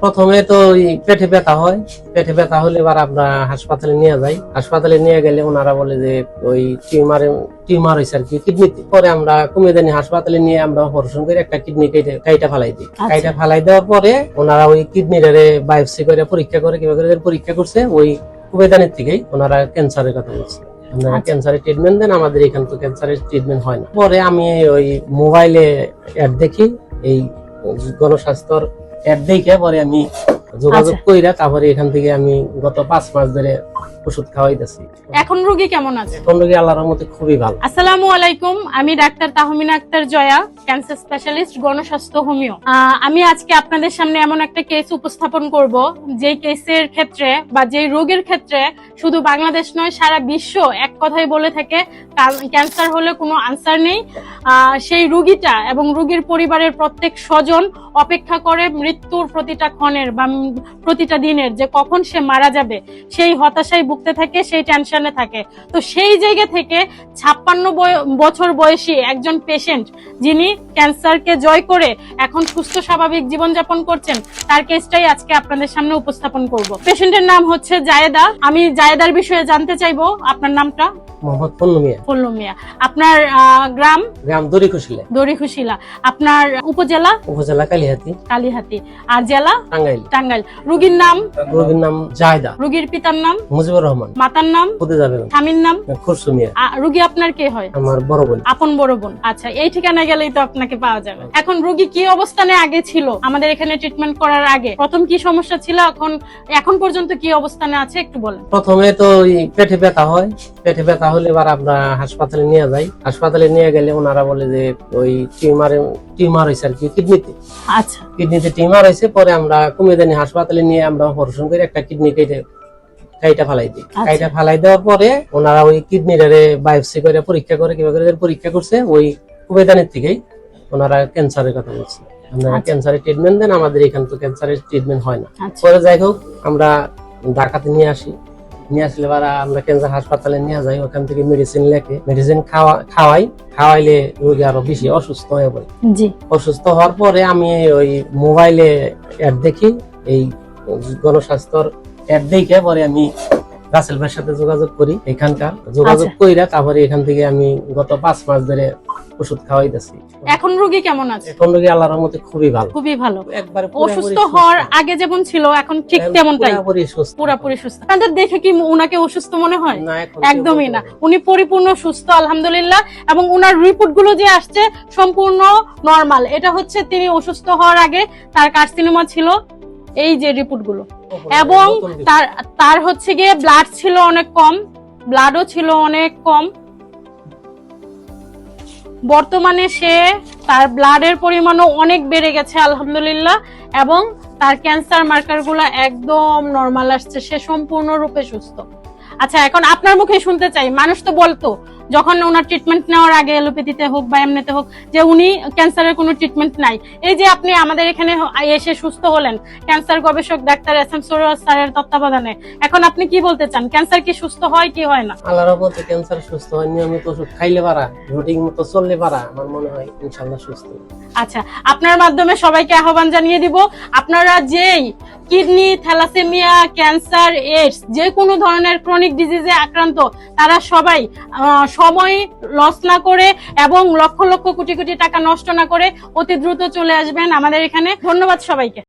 প্রথমে তো ওই পেটে ব্যথা হয়, পেটে ব্যথা হলে এবার আমরা হাসপাতালে নিয়ে যাই। হাসপাতালে নিয়ে গেলে ওনারা বলে যে ওই টিউমার হয়েছে আর কি কিডনিতে। পরে আমরা কুমিল্লানি হাসপাতালে নিয়ে আমরা অপারেশন করে একটা কিডনি কাইটা ফালাই দিই। কাইটা ফালাই দেওয়ার পরে ওনারা ওই কিডনিটারে বায়োপসি করে পরীক্ষা করে কিভাবে পরীক্ষা করছে, ওই কুমিল্লানির থেকেই ওনারা ক্যান্সারের কথা বলছে। আপনারা ক্যান্সারের ট্রিটমেন্ট দেন, আমাদের এখানে তো ক্যান্সারের ট্রিটমেন্ট হয় না। পরে আমি ওই মোবাইলে অ্যাড দেখি, এই গণস্বাস্থ্যর অ্যাড দেখে পরে আমি যোগাযোগ কইরা তারপরে এখান থেকে আমি গত 5 মাস ধরে ওষুধ খাওয়াইতেছি। এখন রোগী কেমন আছে? এখন রোগী আল্লাহর রহমতে খুবই ভালো। আসসালামু আলাইকুম, আমি doctor Tahmina Akhtar Joya, cancer specialist, Gonoshasthaya homeo. আমি আজকে আপনাদের সামনে এমন একটা কেস উপস্থাপন করব, যেই কেসের ক্ষেত্রে বা যেই রোগের ক্ষেত্রে শুধু বাংলাদেশ নয় সারা বিশ্ব এক কথাই বলে থাকে ক্যান্সার হলে কোনো আনসার নেই। সেই রোগীটা এবং রোগীর পরিবারের প্রত্যেক স্বজন অপেক্ষা করে মৃত্যুর প্রতিটা ক্ষণের বা প্রতিটা দিনের, যে কখন সে মারা যাবে সেই হতাশায় ভুগতে থাকে, সেই টেনশনে থাকে। তো সেই জায়গা থেকে 56 বছর বয়সী একজন পেশেন্ট, যিনি ক্যান্সারকে জয় করে এখন সুস্থ স্বাভাবিক জীবনযাপন করছেন, তার কেসটাই আজকে আপনাদের সামনে উপস্থাপন করব। পেশেন্টের নাম হচ্ছে জায়েদা। আমি জায়েদার বিষয়ে জানতে চাইবো, আপনার নামটা? মোহাম্মদ পল্লু মিয়া। পল্লু মিয়া। আপনার গ্রাম? দড়িখুশিলা। দড়িখুশিলা। আপনার উপজেলা? উপজেলা কালিহাতী। কালিহাতী। আর জেলা? টাঙ্গাইল। টাঙ্গাইল। রোগীর নাম? রোগীর নাম জায়েদা। রোগীর পিতার নাম? মুজিবুর রহমান। মাতার নাম? খুদেজা বেগম। স্বামীর নাম? খুরশু মিয়া। রোগী আপনার কে হয়? আমার বড় বোন। আপন বড় বোন। আচ্ছা, এই ঠিকানা গেলেই তো আপনাকে পাওয়া যাবে। এখন রোগী কি অবস্থানে আগে ছিল আমাদের এখানে ট্রিটমেন্ট করার আগে? প্রথম কি সমস্যা ছিল, এখন পর্যন্ত কি অবস্থানে আছে একটু বলেন। প্রথমে তো ওই পেটে ব্যথা হয়, পেটে ব্যথা হলে এবার আমরা হাসপাতালে নিয়ে যাই। হাসপাতালে নিয়ে গেলে ওনারা বলে যে ওই টিউমার হয়েছে আর কি কিডনিতে। আচ্ছা, কিডনিতে টিউমার হয়েছে। পরে আমরা কুমিল্লানি হাসপাতালে নিয়ে আমরা অপারেশন করে একটা কিডনি কাইটা ফালাই দিই। কাইটা ফালাই দেওয়ার পরে ওনারা ওই কিডনিটারে বায়োপসি করে পরীক্ষা করে কিভাবে পরীক্ষা করছে, ওই কুমিল্লানির থেকেই ওনারা ক্যান্সারের কথা বলছে। আপনারা ক্যান্সারের ট্রিটমেন্ট দেন, আমাদের এখানে তো ক্যান্সারের ট্রিটমেন্ট হয় না। পরে যাই হোক আমরা ঢাকাতে নিয়ে আসি। নিয়ে আসলে আমরা ক্যান্সার হাসপাতালে নিয়ে যাই। ওখান থেকে মেডিসিন লেখে, মেডিসিন খাওয়াইলে রোগী আরো বেশি অসুস্থ হয়ে পড়ে। অসুস্থ হওয়ার পরে আমি ওই মোবাইলে অ্যাড দেখি, এই গণস্বাস্থ্যর অ্যাড দেখে পরে আমি রাসেল ভাইয়ের সাথে যোগাযোগ করি। এখানকার যোগাযোগ কইরা তারপরে এখান থেকে আমি গত 5 মাস ধরে ওষুধ খাওয়াইতেছি। এখন রোগী কেমন আছে? এখন রোগী আল্লাহর রহমতে খুবই ভালো। খুবই ভালো। একবার অসুস্থ হওয়ার আগে যেমন ছিল এখন ঠিক তেমনটাই, পুরোপুরি সুস্থ। আপনাদের দেখে কি উনাকে অসুস্থ মনে হয়? না, একদমই না। উনি পরিপূর্ণ সুস্থ আলহামদুলিল্লাহ, এবং উনার রিপোর্ট গুলো যে আসছে সম্পূর্ণ নরমাল। এটা হচ্ছে তিনি অসুস্থ হওয়ার আগে তার কার্সিনোমা ছিল, এই যে রিপোর্ট গুলো, এবং তার হচ্ছে গিয়ে ব্লাড ছিল অনেক কম, ব্লাডও ছিল অনেক কম। বর্তমানে তার ব্লাডের পরিমাণও অনেক বেড়ে গেছে আলহামদুলিল্লাহ, এবং তার ক্যান্সার মার্কার গুলা একদম নরমাল আসছে, সে সম্পূর্ণরূপে সুস্থ। আচ্ছা, এখন আপনার মুখে শুনতে চাই, মানুষ তো বলতো যখন ওনার ট্রিটমেন্ট নেওয়ার আগে এলোপ্যাথিতে হোক বা এমনিতে হোক যে উনি ক্যান্সারের কোনো ট্রিটমেন্ট নাই। এই যে আপনি আমাদের এখানে এসে সুস্থ হলেন ক্যান্সার গবেষক ডাক্তার এস.এম. সরোয়ার স্যারের তত্ত্বাবধানে, এখন আপনি কি বলতে চান, ক্যান্সার কি সুস্থ হয় কি হয় না? আল্লাহর রহমতে ক্যান্সার সুস্থ হয়, নিয়মিত ওষুধ খাইলে পারা, রুটিন মতো চললে পারা, আমার মনে হয় ইনশাআল্লাহ সুস্থ। আচ্ছা, আপনার মাধ্যমে সবাইকে আহ্বান জানিয়ে দিব, আপনারা যেই কিডনি, থ্যালাসেমিয়া, ক্যান্সার, এইডস, যে কোনো ধরনের ক্রনিক ডিজিজে আক্রান্ত, তারা সবাই সময় লস না করে এবং লক্ষ লক্ষ কোটি কোটি টাকা নষ্ট না করে অতি দ্রুত চলে আসবেন আমাদের এখানে। ধন্যবাদ সবাইকে।